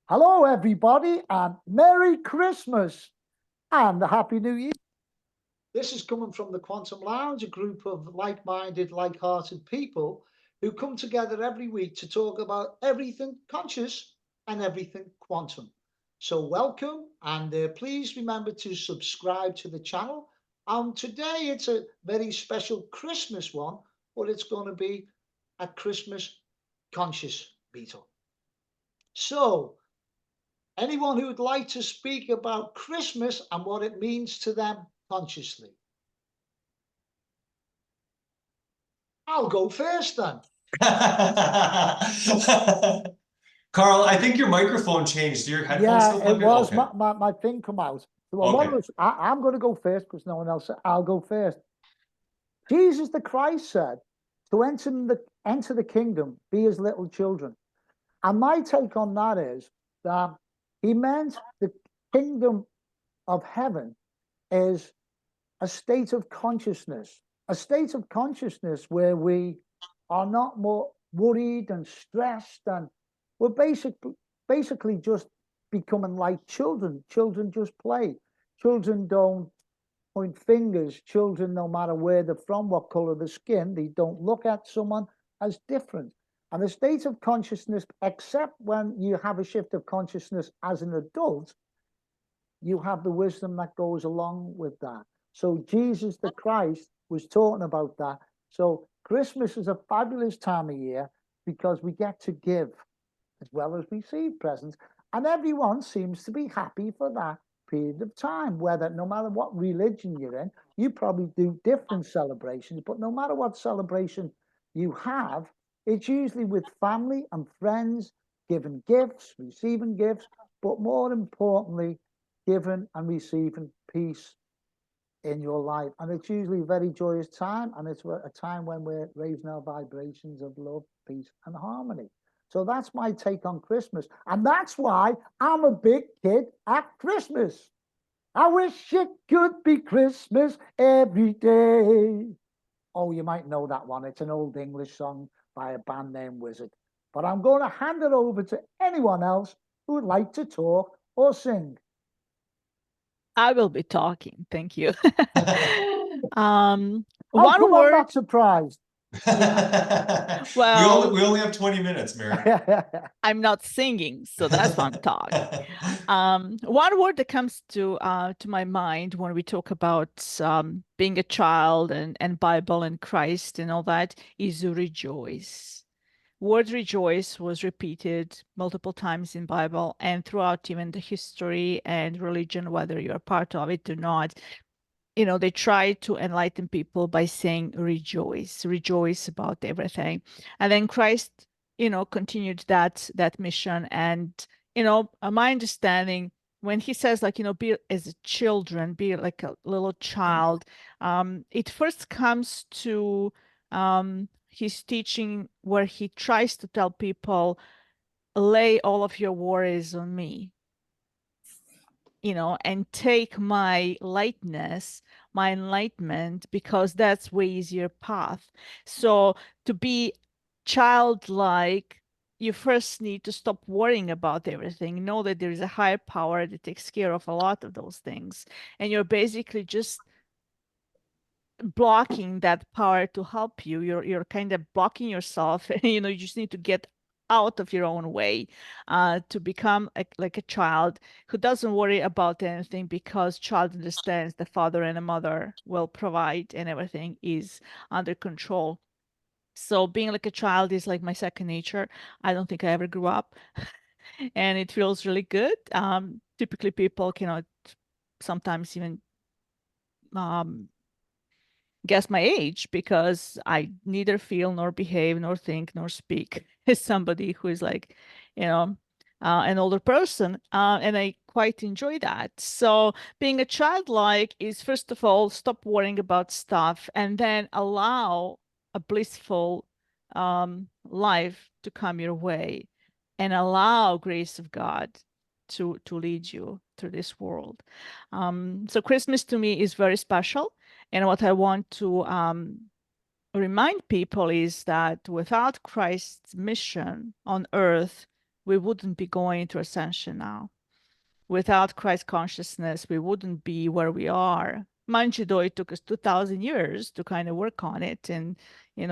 Hello, everybody, and Merry Christmas and a Happy New Year. This is coming from the Quantum Lounge, a group of like-minded, like-hearted people who come together every week to talk about everything conscious and everything quantum. So welcome, and please remember to subscribe to the channel. Today it's a very special Christmas one, but it's going to be a Christmas conscious Beatle. So, anyone who would like to speak about Christmas and what it means to them consciously? I'll go first then. Carl, I think your microphone changed. Your headphones still Yeah, it plugged in? was Okay. my thing come out. So Okay. I'm going to go first because no one else said. I'll go first. Jesus the Christ said to enter the kingdom, be as little children. And my take on that is that he meant the kingdom of heaven is a state of consciousness, where we are not more worried and stressed, and we're basically just becoming like children. Children just play. Children don't point fingers. Children, no matter where they're from, what color the skin, they don't look at someone as different. And the state of consciousness, except when you have a shift of consciousness as an adult, you have the wisdom that goes along with that. So Jesus the Christ was talking about that. So Christmas is a fabulous time of year because we get to give as well as receive presents. And everyone seems to be happy for that period of time, whether no matter what religion you're in, you probably do different celebrations, but no matter what celebration you have, it's usually with family and friends, giving gifts, receiving gifts, but more importantly, giving and receiving peace in your life. And it's usually a very joyous time, and it's a time when we're raising our vibrations of love, peace, and harmony. So that's my take on Christmas. And that's why I'm a big kid at Christmas. I wish it could be Christmas every day. Oh, you might know that one. It's an old English song by a band named Wizard. But I'm going to hand it over to anyone else who would like to talk or sing. I will be talking. Thank you. How One come I'm word. not surprised? Well, we only have 20 minutes, Mary. I'm not singing, so that's fun talk. One word that comes to my mind when we talk about being a child and Bible and Christ and all that is rejoice. Word rejoice was repeated multiple times in Bible and throughout even the history and religion, whether you're part of it or not. You know, they try to enlighten people by saying rejoice about everything. And then Christ, continued that mission. And, my understanding, when he says, like, be as a children, be like a little child, it first comes to his teaching where he tries to tell people, lay all of your worries on me, and take my lightness, my enlightenment, because that's way easier path. So to be childlike, you first need to stop worrying about everything. Know that there is a higher power that takes care of a lot of those things. And you're basically just blocking that power to help you. You're kind of blocking yourself. You just need to get out of your own way to become like a child who doesn't worry about anything, because child understands the father and the mother will provide and everything is under control. So being like a child is like my second nature. I don't think I ever grew up and it feels really good. Typically people cannot sometimes even guess my age, because I neither feel nor behave nor think nor speak as somebody who is like, an older person. And I quite enjoy that. So being a childlike is, first of all, stop worrying about stuff and then allow a blissful life to come your way, and allow grace of God to lead you through this world. So Christmas to me is very special. And what I want to remind people is that without Christ's mission on earth, we wouldn't be going through ascension now. Without Christ consciousness, we wouldn't be where we are. Mind you, though, it took us 2,000 years to kind of work on it and,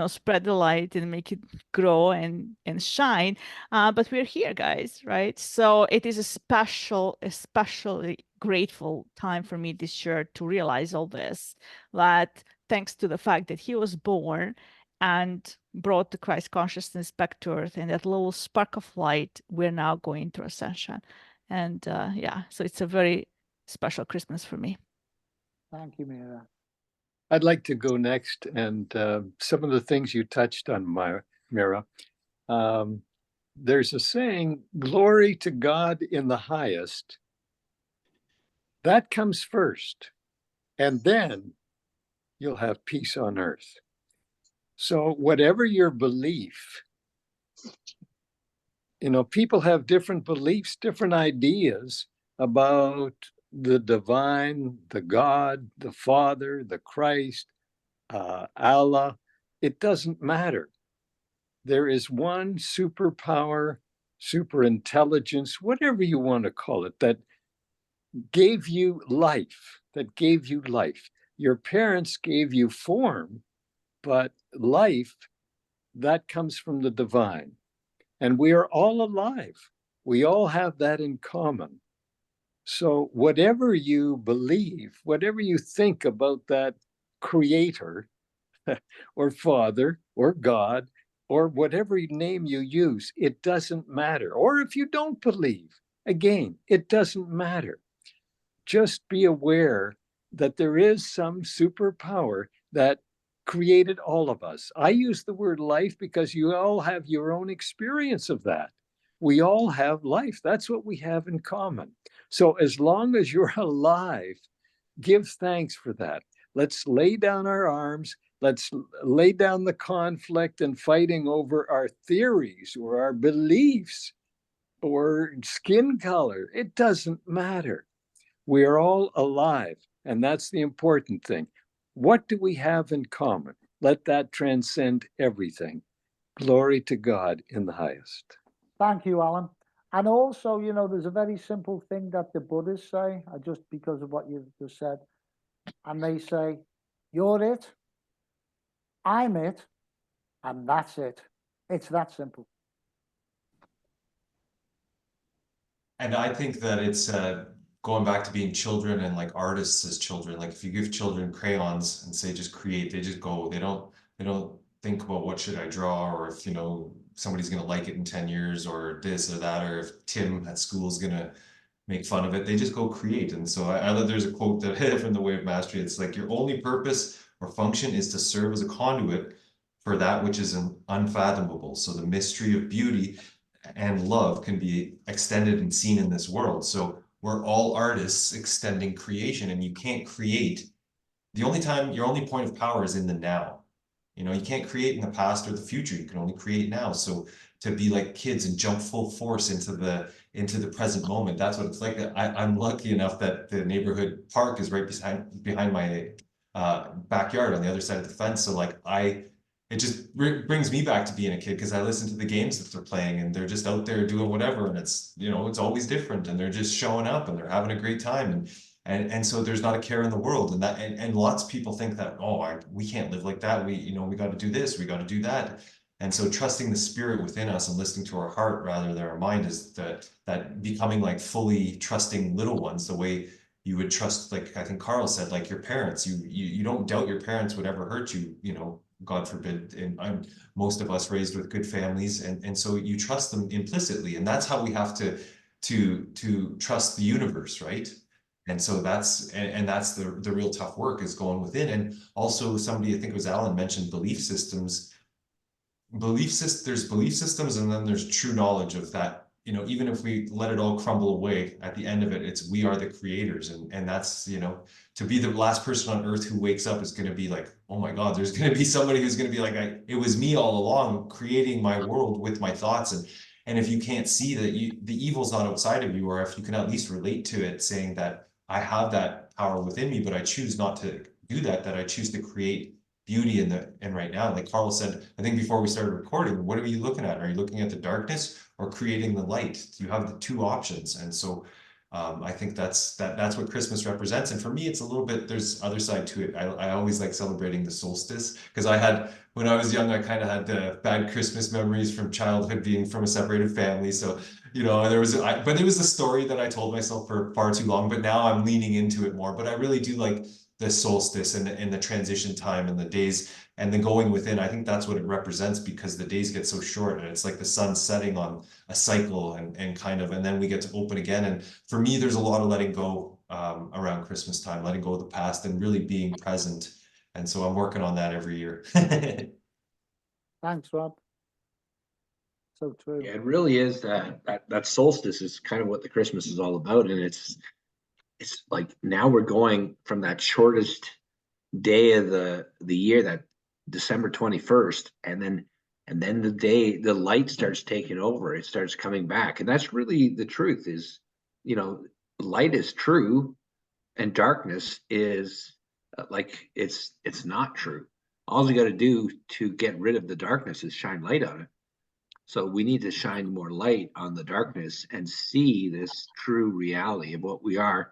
spread the light and make it grow and shine. But we're here, guys, right? So it is especially grateful time for me this year to realize all this, that thanks to the fact that he was born and brought the Christ consciousness back to earth and that little spark of light, we're now going through ascension. And so it's a very special Christmas for me. Thank you, Mira. I'd like to go next, and some of the things you touched on, Mira. There's a saying, glory to God in the highest. That comes first, and then you'll have peace on earth. So whatever your belief, people have different beliefs, different ideas about the divine, the God, the Father, the Christ, Allah. It doesn't matter. There is one superpower, super intelligence, whatever you want to call it, that gave you life, Your parents gave you form, but life, that comes from the divine. And we are all alive. We all have that in common. So whatever you believe, whatever you think about that creator or father or God, or whatever name you use, it doesn't matter. Or if you don't believe, again, it doesn't matter. Just be aware that there is some superpower that created all of us. I use the word life because you all have your own experience of that. We all have life. That's what we have in common. So as long as you're alive, give thanks for that. Let's lay down our arms. Let's lay down the conflict and fighting over our theories or our beliefs or skin color. It doesn't matter. We are all alive, and that's the important thing. What do we have in common? Let that transcend everything. Glory to God in the highest. Thank you, Alan. And also, there's a very simple thing that the Buddhists say, just because of what you've just said. And they say, you're it, I'm it, and that's it. It's that simple. And I think that it's going back to being children and like artists as children. Like if you give children crayons and say just create, they just go. They don't think about what should I draw, or if somebody's gonna like it in 10 years, or this or that, or if Tim at school is gonna make fun of it. They just go create. And so there's a quote that from The Way of Mastery. It's like your only purpose or function is to serve as a conduit for that which is unfathomable. So the mystery of beauty and love can be extended and seen in this world. So we're all artists extending creation, and you can't create. Your only point of power is in the now. You can't create in the past or the future. You can only create now. So to be like kids and jump full force into the present moment, that's what it's like. I'm lucky enough that the neighborhood park is right behind my backyard on the other side of the fence. So like it just brings me back to being a kid, because I listen to the games that they're playing, and they're just out there doing whatever, and it's it's always different, and they're just showing up and they're having a great time, and so there's not a care in the world. And lots of people think that, we can't live like that, we got to do this, we got to do that. And so trusting the spirit within us and listening to our heart rather than our mind is that becoming like fully trusting little ones, the way you would trust, like I think Carl said, like your parents. You don't doubt your parents would ever hurt you, God forbid. And most of us raised with good families, and so you trust them implicitly, and that's how we have to trust the universe, right? And so that's the real tough work, is going within. And also somebody, I think it was Alan, mentioned belief systems. There's belief systems, and then there's true knowledge of that. Even if we let it all crumble away, at the end of it, we are the creators. And that's, to be the last person on earth who wakes up is going to be like, oh my God, there's going to be somebody who's going to be like, it was me all along, creating my world with my thoughts. And if you can't see that the evil's not outside of you, or if you can at least relate to it, saying that I have that power within me, but I choose not to do that I choose to create beauty in right now. Like Carl said, I think before we started recording, what are you looking at? Are you looking at the darkness or creating the light? You have the two options. And so I think that's what Christmas represents. And for me, it's a little bit, there's other side to it. I always like celebrating the solstice, because when I was young, I kind of had the bad Christmas memories from childhood, being from a separated family. So, you know, but it was a story that I told myself for far too long, but now I'm leaning into it more. But I really do like the solstice and the transition time and the days and the going within. I think that's what it represents, because the days get so short, and it's like the sun setting on a cycle and then we get to open again. And for me, there's a lot of letting go around Christmas time, letting go of the past and really being present. And so I'm working on that every year. Thanks, Rob. So true. Yeah, it really is that solstice is kind of what the Christmas is all about. And it's like now we're going from that shortest day of the year, that December 21st, and then the light starts taking over. It starts coming back. And that's really the truth is, you know, light is true and darkness is like it's not true. All you got to do to get rid of the darkness is shine light on it. So we need to shine more light on the darkness and see this true reality of what we are.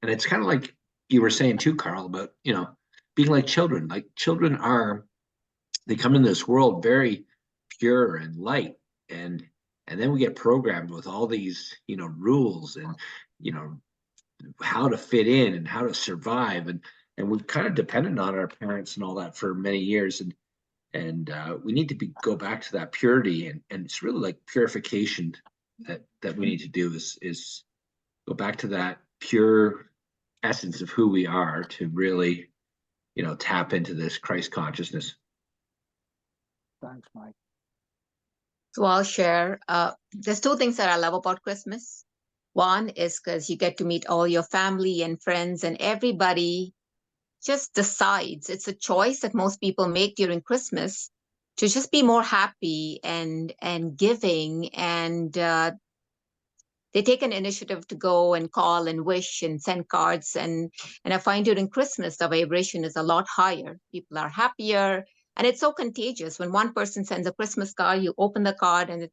And it's kind of like you were saying too, Carl, about, you know, being like children. Like children they come in this world very pure and light. And then we get programmed with all these, you know, rules and, you know, how to fit in and how to survive. And we've kind of depended on our parents and all that for many years. And we need to go back to that purity, and it's really like purification that we need to do is go back to that pure essence of who we are to really, you know, tap into this Christ consciousness. Thanks, Mike. So I'll share. There's two things that I love about Christmas. One is because you get to meet all your family and friends, and everybody just decides. It's a choice that most people make during Christmas to just be more happy and giving, and they take an initiative to go and call and wish and send cards. And I find during Christmas the vibration is a lot higher. People are happier, and it's so contagious. When one person sends a Christmas card, you open the card and you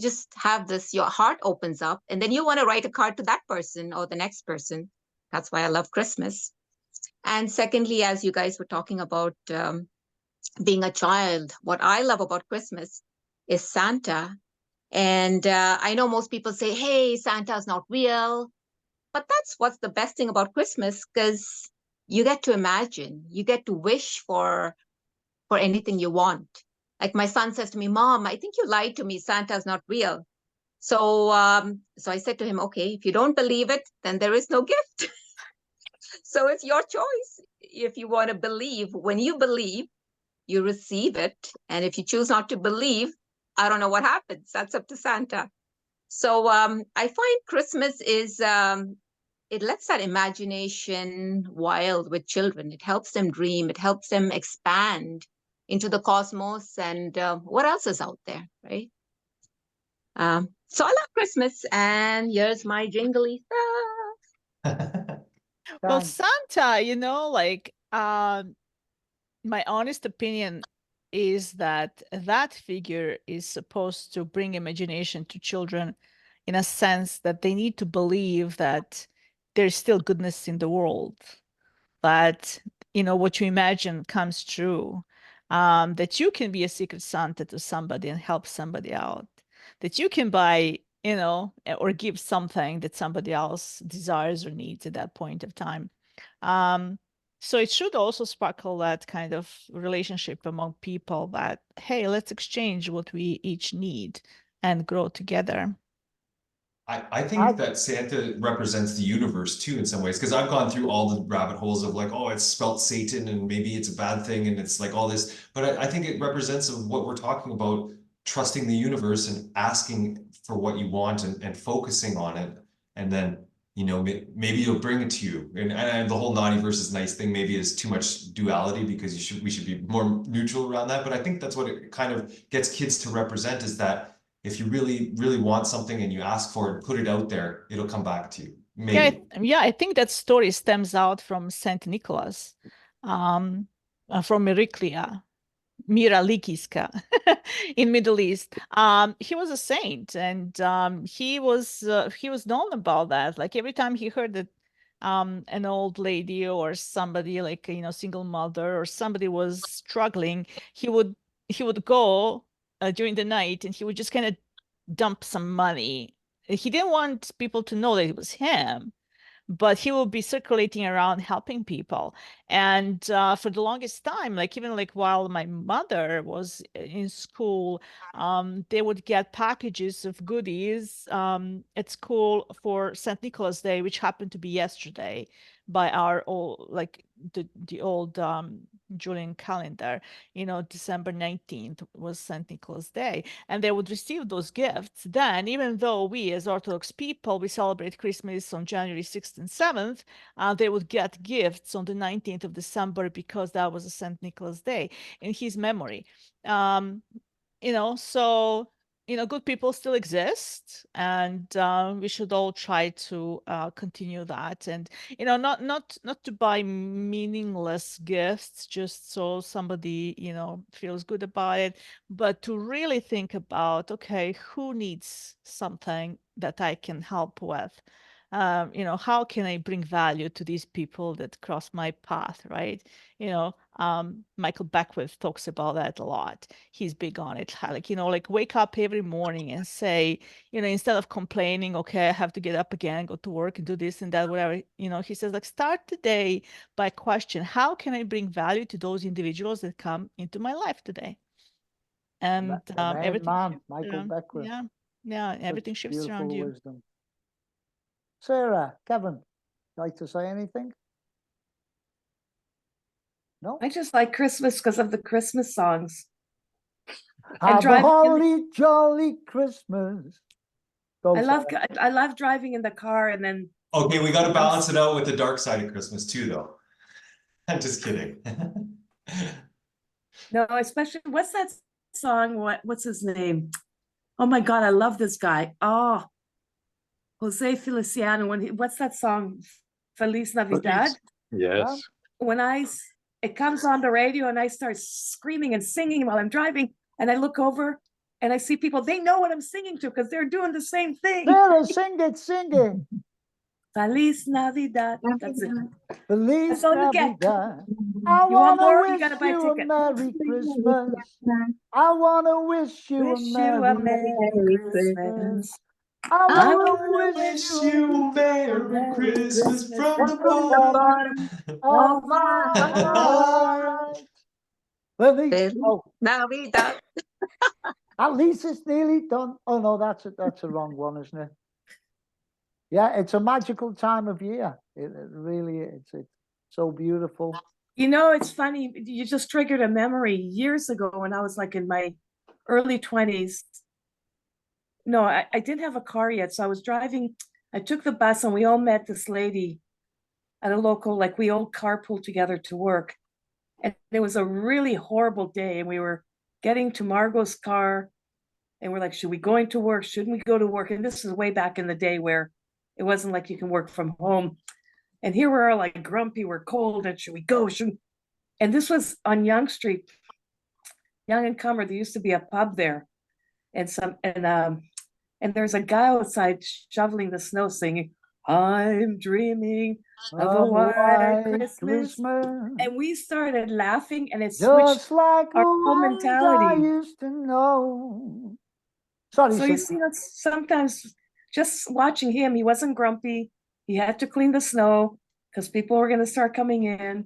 just have this, your heart opens up, and then you want to write a card to that person or the next person. That's why I love Christmas. And secondly, as you guys were talking about being a child, what I love about Christmas is Santa. And I know most people say, hey, Santa's not real. But that's what's the best thing about Christmas, because you get to imagine, you get to wish for anything you want. Like my son says to me, Mom, I think you lied to me. Santa's not real. So I said to him, okay, if you don't believe it, then there is no gift. So it's your choice. If you want to believe, when you believe, you receive it. And if you choose not to believe, I don't know what happens. That's up to Santa. So I find Christmas is, it lets that imagination wild with children. It helps them dream. It helps them expand into the cosmos and what else is out there, right? So I love Christmas, and here's my jingly stuff. Well, Thanks. Santa, you know, like my honest opinion is that figure is supposed to bring imagination to children, in a sense that they need to believe that there's still goodness in the world, that, you know, what you imagine comes true, that you can be a secret Santa to somebody and help somebody out, that you can buy, you know, or give something that somebody else desires or needs at that point of time. So it should also sparkle that kind of relationship among people that, hey, let's exchange what we each need and grow together. I think that Santa represents the universe too in some ways, because I've gone through all the rabbit holes of like, oh, it's spelt Satan and maybe it's a bad thing and it's like all this, but I think it represents of what we're talking about, trusting the universe and asking for what you want and focusing on it, and then, you know, maybe it'll bring it to you. And the whole naughty versus nice thing maybe is too much duality, because we should be more neutral around that. But I think that's what it kind of gets kids to represent, is that if you really, really want something and you ask for it, put it out there, it'll come back to you. Maybe. Yeah, I think that story stems out from Saint Nicholas. from Eritrea, Mira Likiska, in Middle East. He was a saint, and he was known about that. Like every time he heard that an old lady or somebody, like, you know, single mother or somebody was struggling, he would go during the night, and he would just kind of dump some money. He didn't want people to know that it was him, but he will be circulating around helping people. And for the longest time, like even like while my mother was in school, they would get packages of goodies at school for St. Nicholas Day, which happened to be yesterday by our old, like the old Julian calendar. You know, December 19th was St. Nicholas Day, and they would receive those gifts. Then, even though we as Orthodox people, we celebrate Christmas on January 6th and 7th, they would get gifts on the 19th of December because that was a St. Nicholas Day in his memory. You know, so, you know, good people still exist, and we should all try to continue that. And, you know, not to buy meaningless gifts just so somebody, you know, feels good about it, but to really think about, okay, who needs something that I can help with? You know, how can I bring value to these people that cross my path, right? You know, Michael Beckwith talks about that a lot. He's big on it. Like, you know, like wake up every morning and say, you know, instead of complaining, okay, I have to get up again, go to work and do this and that, whatever, you know, he says, like, start the day by question, how can I bring value to those individuals that come into my life today? And The main everything, man, Michael Beckwith. yeah, yeah, Such everything shifts around beautiful you. wisdom. Sarah, Kevin, like to say anything? No? I just like Christmas because of the Christmas songs. Have a driving in the- holly jolly Christmas. Go, I love Sarah. I love driving in the car and then Okay, we got to balance it out with the dark side of Christmas too, though. I'm just kidding. no, especially what's that song? What's his name? Oh my God, I love this guy. Oh, Jose Feliciano. What's that song? Feliz Navidad. Yes. When it comes on the radio and I start screaming and singing while I'm driving, and I look over and I see people, they know what I'm singing to because they're doing the same thing. Sarah, sing it, sing it. Feliz Navidad. That's it. Feliz That's all you get. Navidad. I You want wanna more? You wish gotta buy a you a ticket. Merry Christmas. I wanna wish you Wish a you a Merry Merry Christmas. I I wanna Wish you a Merry Christmas from the from bottom of my heart. Feliz. Feliz Oh, Navidad. at least it's nearly done. Oh no, that's a wrong one, isn't it? Yeah, it's a magical time of year. It really is. It's so beautiful. You know, it's funny. You just triggered a memory years ago when I was like in my early 20s. No, I didn't have a car yet. So I was driving. I took the bus and we all met this lady at a local, like we all carpooled together to work. And it was a really horrible day. And we were getting to Margot's car and we're like, should we go into work? Shouldn't we go to work? And this is way back in the day where it wasn't like you can work from home. And here we're like grumpy, we're cold, and should we go? And this was on Yonge Street, Yonge and Comer. There used to be a pub there. And there's a guy outside shoveling the snow singing, I'm dreaming of a white Christmas. And we started laughing and it switched Just like our a whole ones I mentality. used to know. Sorry, So you sis. see, sometimes just watching him, he wasn't grumpy. He had to clean the snow because people were going to start coming in.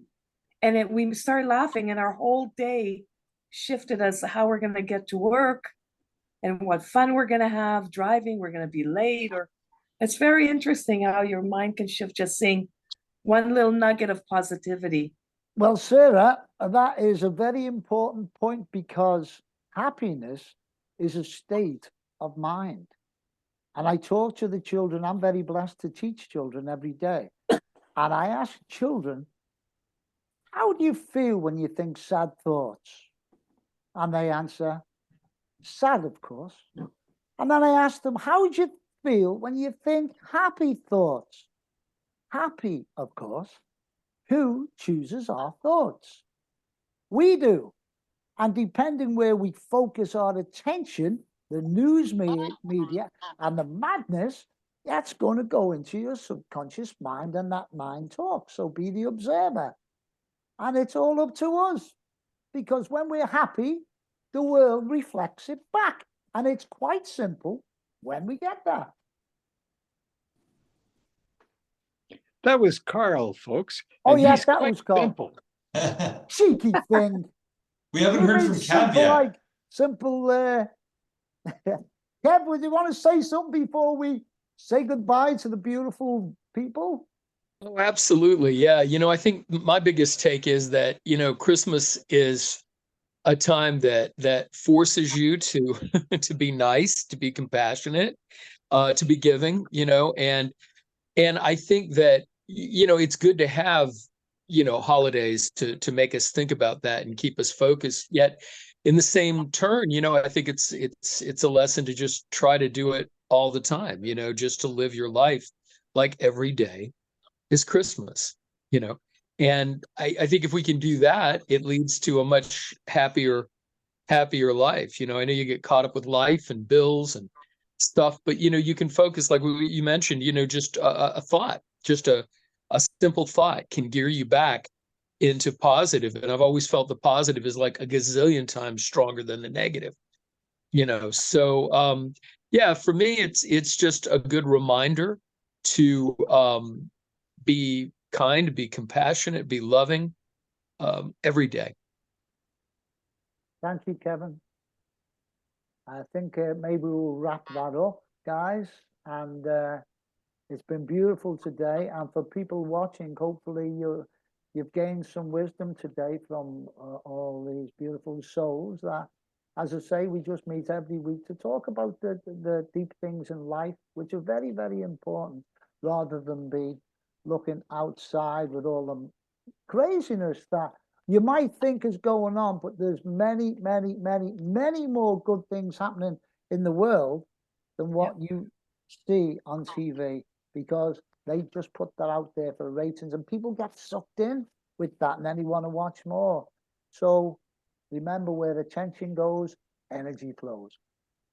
And we started laughing and our whole day shifted as to how we're going to get to work and what fun we're going to have driving. We're going to be late. Or it's very interesting how your mind can shift just seeing one little nugget of positivity. Well, Sarah, that is a very important point because happiness is a state of mind. And I talk to the children. I'm very blessed to teach children every day. And I ask children, how do you feel when you think sad thoughts? And they answer, sad, of course. And then I ask them, how do you feel when you think happy thoughts? Happy, of course. Who chooses our thoughts? We do. And depending where we focus our attention, the news media and the madness, that's going to go into your subconscious mind, and that mind talks. So be the observer. And it's all up to us. Because when we're happy, the world reflects it back. And it's quite simple when we get there. That was Carl, folks. Oh, and yes, he's that quite was Carl. simple. Cheeky thing. We haven't You heard mean from Cav simple, yet. like simple. Kev, would you want to say something before we say goodbye to the beautiful people? Oh, absolutely. Yeah. I think my biggest take is that, Christmas is a time that forces you to to be nice, to be compassionate, to be giving, and I think that, it's good to have, holidays to make us think about that and keep us focused. Yet in the same turn, I think it's a lesson to just try to do it all the time, just to live your life like every day is Christmas, and I think if we can do that, it leads to a much happier life. I know you get caught up with life and bills and stuff, but you can focus, like you mentioned, just a thought, just a simple thought can gear you back into positive. And I've always felt the positive is like a gazillion times stronger than the negative. So yeah, for me, it's just a good reminder to be kind, be compassionate, be loving every day. Thank you, Kevin. I think maybe we'll wrap that up, guys. And it's been beautiful today. And for people watching, hopefully you've gained some wisdom today from all these beautiful souls that, as I say, we just meet every week to talk about the deep things in life, which are very, very important, rather than be looking outside with all the craziness that you might think is going on, but there's many, many, many, many more good things happening in the world than what you see on TV, because they just put that out there for ratings and people get sucked in with that and then they want to watch more. So remember, where attention goes, energy flows.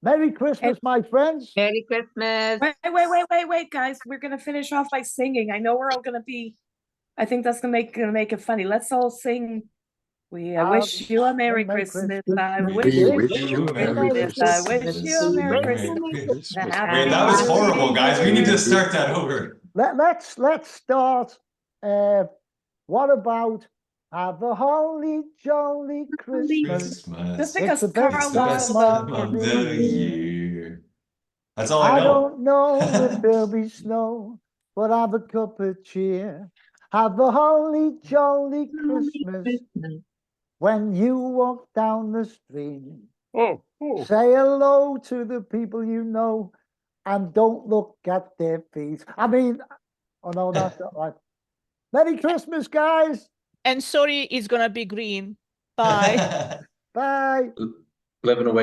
Merry Christmas, my friends. Merry Christmas. Wait, guys. We're gonna finish off by singing. I know we're all gonna be. I think that's gonna make it funny. Let's all sing. We wish you a Merry Christmas. I wish We you wish a you a Merry Merry Christmas. I wish Christmas. you a Merry Merry Christmas. Christmas. A Wait, happy that was New horrible, guys. We need to Year. start that over. Let's start. What about have a holly jolly Christmas? Christmas. Just It's because the best Carl It's the wants best to time time of of the the year. year. That's all I I know. don't know if there'll be snow, but have a cup of cheer. Have a holly jolly Christmas when you walk down the street. Oh. Say hello to the people you know and don't look at their feet. I mean, oh no, that's not right. Merry Christmas, guys. And sorry, it's gonna be green. Bye. Bye. Living away.